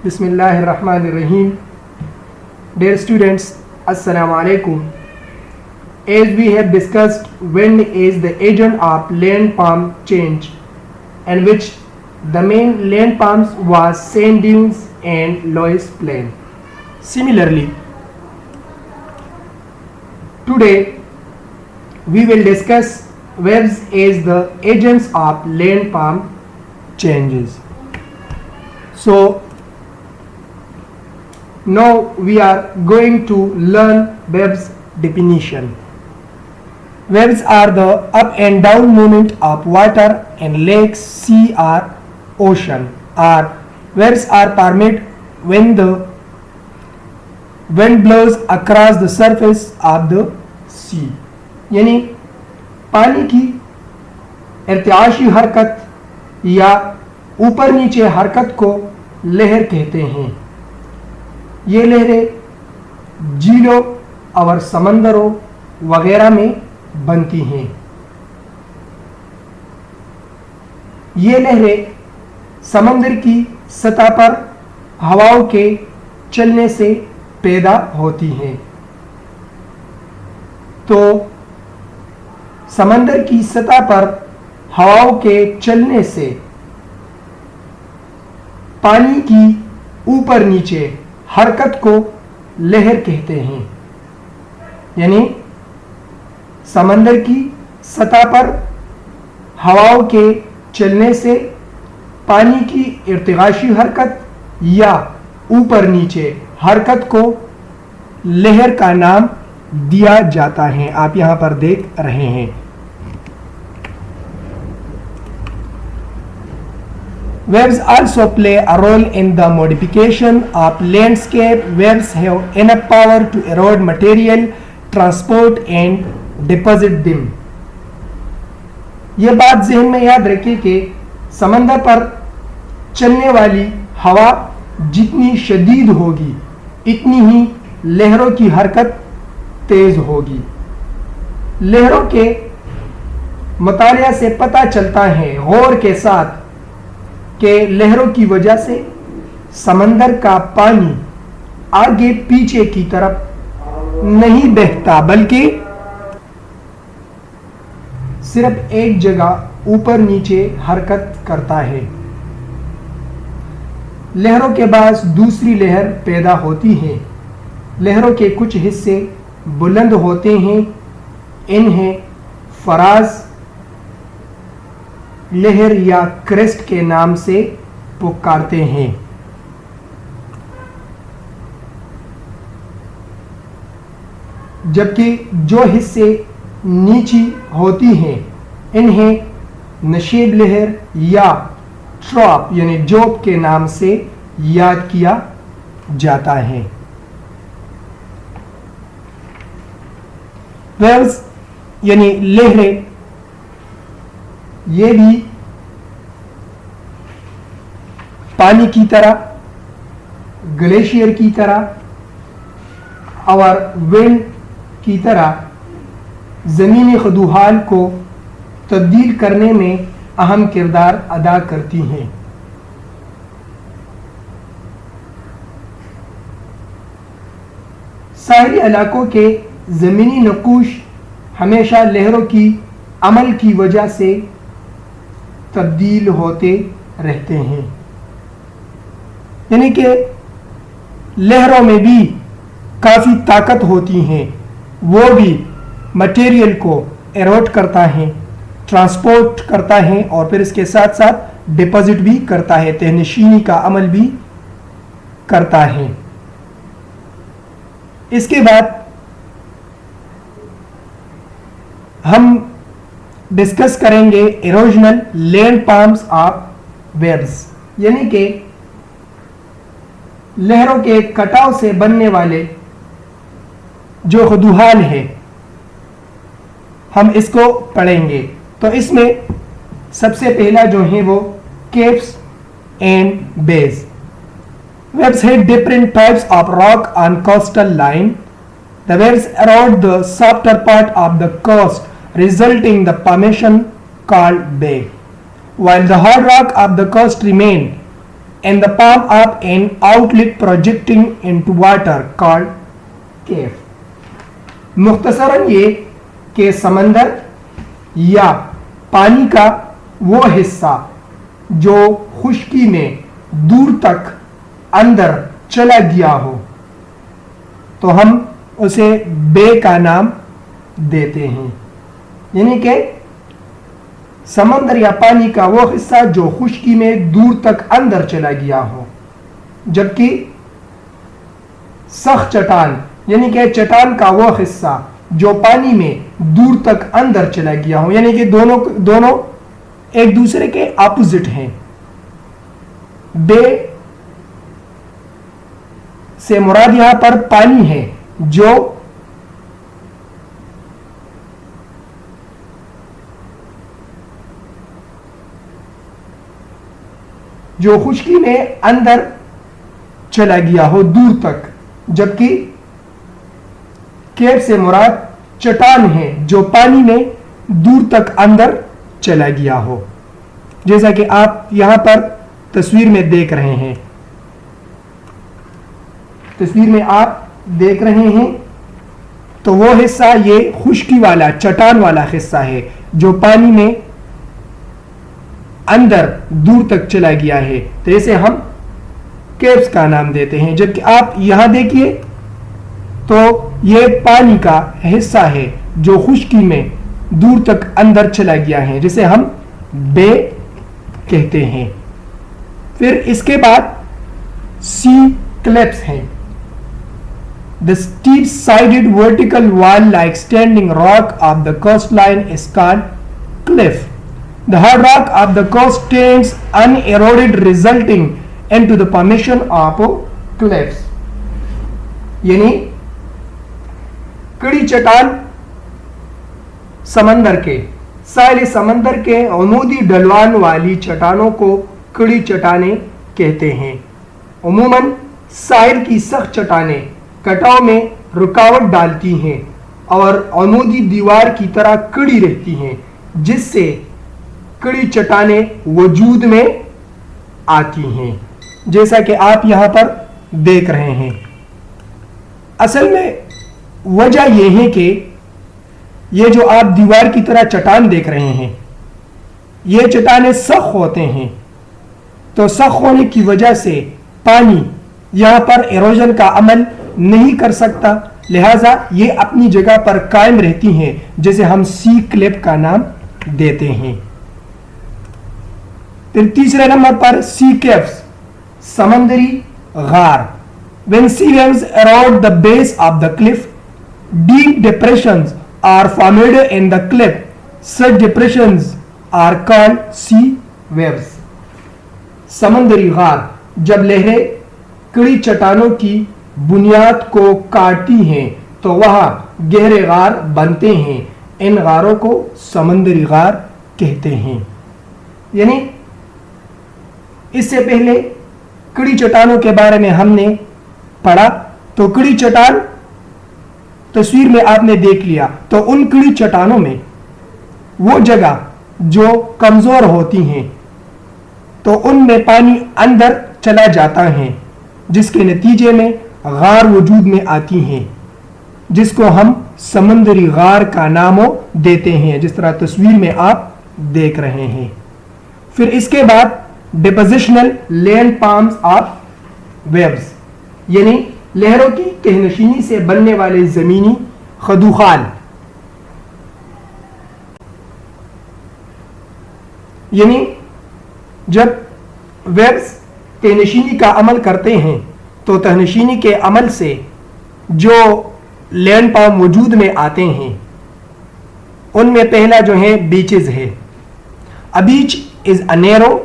Bismillahirrahmanirrahim. Dear students, Assalamu alaikum. As we have discussed, wind is the agent of landform change, and which the main landforms was sand dunes and Loess Plain. Similarly, today we will discuss waves as the agents of landform changes. So now we are going to learn waves definition. Waves are the up and down movement of water in lakes, sea or ocean. Or waves are formed when the wind blows across the surface of the sea. यानी पानी की इर्तिआशी हरकत या ऊपर नीचे हरकत को लहर कहते हैं. ये लहरें झीलों और समंदरों वगैरह में बनती हैं. ये लहरें समंदर की सतह पर हवाओं के चलने से पैदा होती हैं. तो समंदर की सतह पर हवाओं के चलने से पानी की ऊपर नीचे हरकत को लहर कहते हैं. यानी समंदर की सतह पर हवाओं के चलने से पानी की इर्तिगाशी हरकत या ऊपर नीचे हरकत को लहर का नाम दिया जाता है. आप यहां पर देख रहे हैं. Waves also play a role in the modification of landscape. Waves have enough power to erode material, transport and deposit them. ये बात ज़हन में याद रखिए कि समंदर पर चलने वाली हवा जितनी शदीद होगी इतनी ही लहरों की हरकत तेज होगी. लहरों के मुतालिया से पता चलता है गौर के साथ कि लहरों की वजह से समंदर का पानी आगे पीछे की तरफ नहीं बहता बल्कि सिर्फ एक जगह ऊपर नीचे हरकत करता है. लहरों के बाद दूसरी लहर पैदा होती है. लहरों के कुछ हिस्से बुलंद होते हैं. इन्हें फराज लहर या क्रेस्ट के नाम से पुकारते हैं. जबकि जो हिस्से नीची होती हैं इन्हें नशीब लहर या ट्रॉप यानी जोब के नाम से याद किया जाता है. वेव्स यानी लहरें ये भी पानी की तरह, ग्लेशियर की तरह और विंड की तरह ज़मीनी खदूहाल को तब्दील करने में अहम किरदार अदा करती हैं. साहिली इलाकों के ज़मीनी नक़ूश हमेशा लहरों की अमल की वजह से तब्दील होते रहते हैं. यानी कि लहरों में भी काफ़ी ताकत होती हैं. वो भी मटेरियल को एरोड करता है, ट्रांसपोर्ट करता है और फिर इसके साथ साथ डिपॉजिट भी करता है, तहनशीनी का अमल भी करता है. इसके बाद हम डिस्कस करेंगे इरोजनल लैंडफॉर्म्स ऑफ वेव्स. यानी कि लहरों के कटाव से बनने वाले जो खदूहाल है हम इसको पढ़ेंगे. तो इसमें सबसे पहला जो है वो capes and bays. Waves hit different types of rock on coastal line. The waves erode the softer part of the coast, resulting the formation called bay, while the hard rock of the coast remain. in the palm of an outlet projecting into water called cave. मुख्तसरन ये कि समंदर या पानी का वो हिस्सा जो खुश्की में दूर तक अंदर चला गया हो तो हम उसे बे का नाम देते हैं। यानी कि समंदर या पानी का वो हिस्सा जो खुश्की में दूर तक अंदर चला गया हो, जबकि सख्त चट्टान यानी कि चट्टान का वो हिस्सा जो पानी में दूर तक अंदर चला गया हो, यानी कि दोनों एक दूसरे के अपोजिट हैं। बे से मुराद यहां पर पानी है जो खुश्की में अंदर चला गया हो दूर तक, जबकि केव से मुराद चट्टान है जो पानी में दूर तक अंदर चला गया हो, जैसा कि आप यहां पर तस्वीर में देख रहे हैं। तस्वीर में आप देख रहे हैं तो वो हिस्सा ये खुश्की वाला चट्टान वाला हिस्सा है जो पानी में अंदर दूर तक चला गया है, तो इसे हम केव्स का नाम देते हैं। जबकि आप यहां देखिए तो ये पानी का हिस्सा है जो खुश्की में दूर तक अंदर चला गया है, जिसे हम बे कहते हैं। फिर इसके बाद सी क्लिफ्स हैं। The steep sided vertical wall like standing rock of the coastline is called cliff. The hard rock of the coast stands uneroded, resulting into the formation of cliffs. यानी कड़ी चट्टान समंदर के साहिल समंदर के अमूदी ढलवान वाली चट्टानों को कड़ी चट्टानें कहते हैं। उमूमन साहिल की सख्त चट्टानें कटाव में रुकावट डालती हैं और अमूदी दीवार की तरह कड़ी रहती हैं, जिससे कड़ी चट्टानें वजूद में आती हैं, जैसा कि आप यहां पर देख रहे हैं। असल में वजह यह है कि ये जो आप दीवार की तरह चट्टान देख रहे हैं, ये चट्टानें सख्त होते हैं, तो सख्त होने की वजह से पानी यहां पर एरोजन का अमल नहीं कर सकता, लिहाजा ये अपनी जगह पर कायम रहती हैं, जिसे हम सी क्लिफ का नाम देते हैं। फिर तीसरे नंबर पर सी केव्स, समंदरी गार। When sea waves erode the base of the cliff, deep depressions are formed in the cliff. Such depressions are called sea waves. समंदरी गार, जब लहरें कड़ी चट्टानों की बुनियाद को काटती हैं तो वहां गहरे गार बनते हैं। इन गारों को समंदरी गार कहते हैं। यानी इससे पहले कड़ी चट्टानों के बारे में हमने पढ़ा, तो कड़ी चट्टान तस्वीर में आपने देख लिया, तो उन कड़ी चट्टानों में वो जगह जो कमजोर होती हैं तो उनमें पानी अंदर चला जाता है, जिसके नतीजे में गार वजूद में आती हैं, जिसको हम समंदरी गार का नाम देते हैं, जिस तरह तस्वीर में आप देख रहे हैं। फिर इसके बाद depositional land palms of waves, यानी लहरों की तहनशीनी से बनने वाले जमीनी खदुखाल। यानी जब वेव्स तहनशीनी का अमल करते हैं तो तहनशीनी के अमल से जो लैंड पाम वजूद में आते हैं उनमें पहला जो है बीचेस है। A beach is a narrow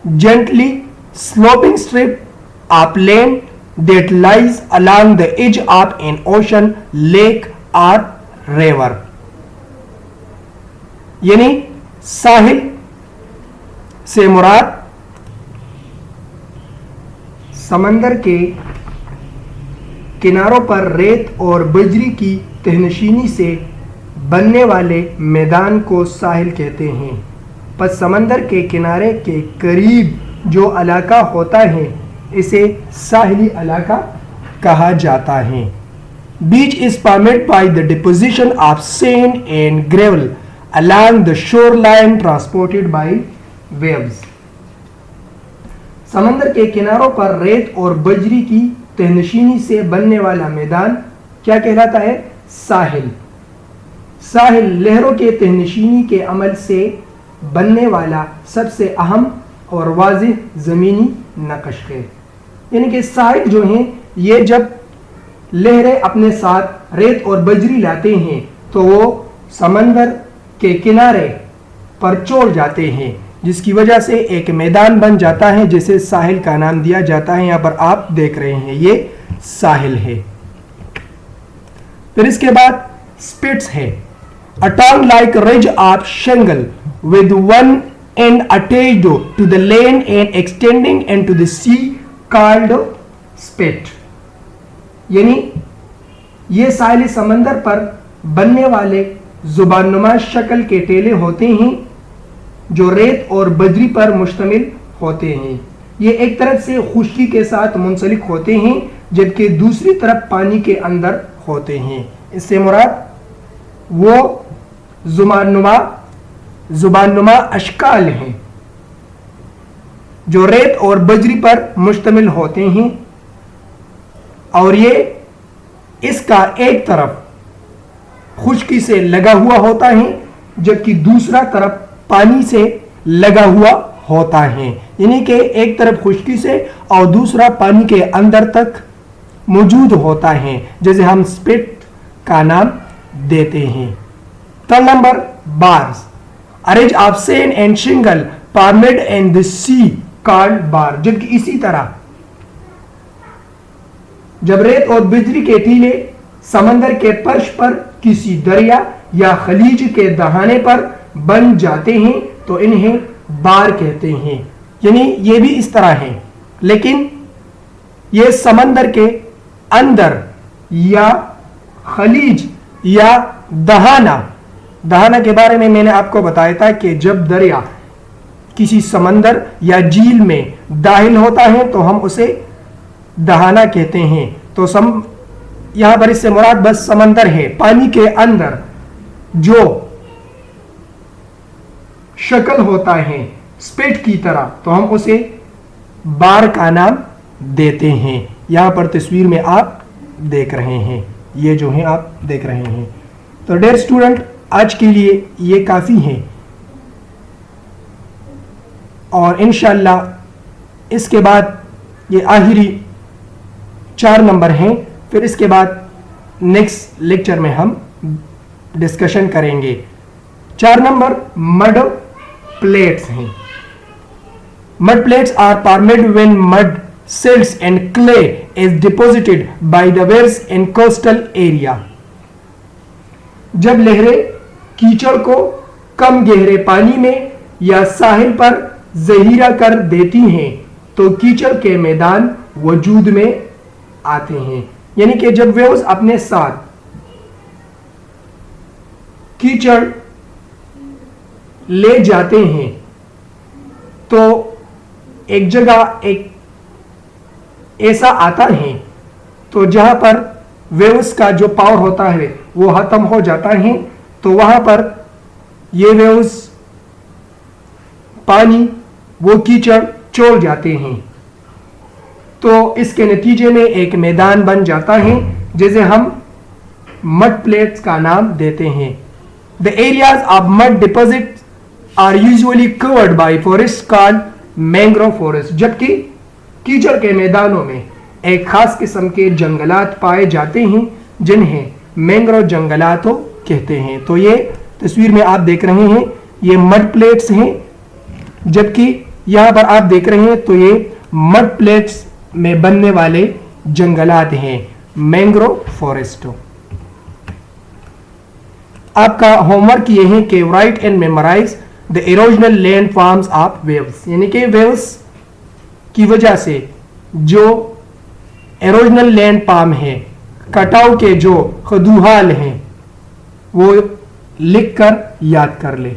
gently sloping strip of land that lies along the edge of an ocean, lake or river. यानी साहिल से मुराद समंदर के किनारों पर रेत और बजरी की तहनशीनी से बनने वाले मैदान को साहिल कहते हैं। पर समंदर के किनारे के करीब जो इलाका होता है इसे साहिली इलाका कहा जाता है. Beach is formed by the deposition of sand and gravel along the shoreline transported by waves. समंदर के किनारों पर रेत और बजरी की तहनशीनी से बनने वाला मैदान क्या कहलाता है? साहिल. साहिल लहरों के तहनशीनी के अमल से बनने वाला सबसे अहम और वाज़ेह ज़मीनी नक़श है. यानी कि साहिल जो हैं ये जब लहरें अपने साथ रेत और बजरी लाते हैं तो वो समंदर के किनारे पर चोड़ जाते हैं, जिसकी वजह से एक मैदान बन जाता है जिसे साहिल का नाम दिया जाता है. यहाँ पर आप देख रहे हैं ये साहिल है. फिर इसके बाद स्पिट्स है. A tongue like ridge of shingle with one end attached to the land and extending into the sea called spit. यानी ये साहिल समंदर पर बनने वाले जुबानुमा शक्ल के टेले होते हैं जो रेत और बजरी पर मुश्तमिल होते हैं. ये एक तरफ से खुश्की के साथ मुंसलिक होते हैं जबकि दूसरी तरफ पानी के अंदर होते हैं. इससे मुराद वो जुबानुमा अशकाल हैं जो रेत और बजरी पर मुश्तमिल होते हैं और ये इसका एक तरफ खुश्की से लगा हुआ होता है जबकि दूसरा तरफ पानी से लगा हुआ होता है. यानी कि एक तरफ खुश्की से और दूसरा पानी के अंदर तक मौजूद होता है, जैसे हम स्पिट का नाम देते हैं. Third number bars. A range of sand and shingle formed in the sea called bar. जबकि इसी तरह जब रेत और बिजली के टीले समंदर के फर्श पर किसी दरिया या खलीज के दहाने पर बन जाते हैं तो इन्हें बार कहते हैं. यानी ये भी इस तरह है, लेकिन ये समंदर के अंदर या खलीज या दहाना के बारे में मैंने आपको बताया था कि जब दरिया किसी समंदर या झील में दाखिल होता है तो हम उसे दहाना कहते हैं. तो यहां पर इससे मुराद बस समंदर है, पानी के अंदर जो शक्ल होता है स्पिट की तरह, तो हम उसे बार का नाम देते हैं. यहां पर तस्वीर में आप देख रहे हैं, ये जो है आप देख रहे हैं. तो डियर स्टूडेंट, आज के लिए ये काफ़ी है और इंशाल्लाह इसके बाद ये आखिरी 4 नंबर हैं. फिर इसके बाद नेक्स्ट लेक्चर में हम डिस्कशन करेंगे. 4 नंबर मड प्लेट्स हैं. Mud flats are formed when mud silts and clay is deposited by the waves in coastal area. जब लहरें कीचड़ को कम गहरे पानी में या साहिल पर जहीरा कर देती हैं तो कीचड़ के मैदान वजूद में आते हैं. यानी कि जब वेव्स अपने साथ कीचड़ ले जाते हैं तो एक जगह एक ऐसा आता है तो जहां पर वेव्स का जो पावर होता है वो खत्म हो जाता है, तो वहां पर ये वेव्स पानी वो कीचड़ छोड़ जाते हैं. तो इसके नतीजे में एक मैदान बन जाता है जिसे हम मड प्लेट्स का नाम देते हैं. The areas of mud deposit are usually covered by forest called mangrove forest. जबकि कीचड़ के मैदानों में एक खास किस्म के जंगलात पाए जाते हैं जिन्हें मैंग्रोव जंगलात कहते हैं. तो ये तस्वीर में आप देख रहे हैं ये मड प्लेट्स हैं, जबकि यहां पर आप देख रहे हैं तो ये मड प्लेट्स में बनने वाले जंगलात हैं, मैंग्रोव फॉरेस्ट. आपका होमवर्क ये है कि write and memorise the erosional land forms of waves. यानी कि वेव्स की वजह से जो इरोजनल लैंड फॉर्म है, कटाव के जो खदूहाल हैं, वो लिख कर याद कर ले.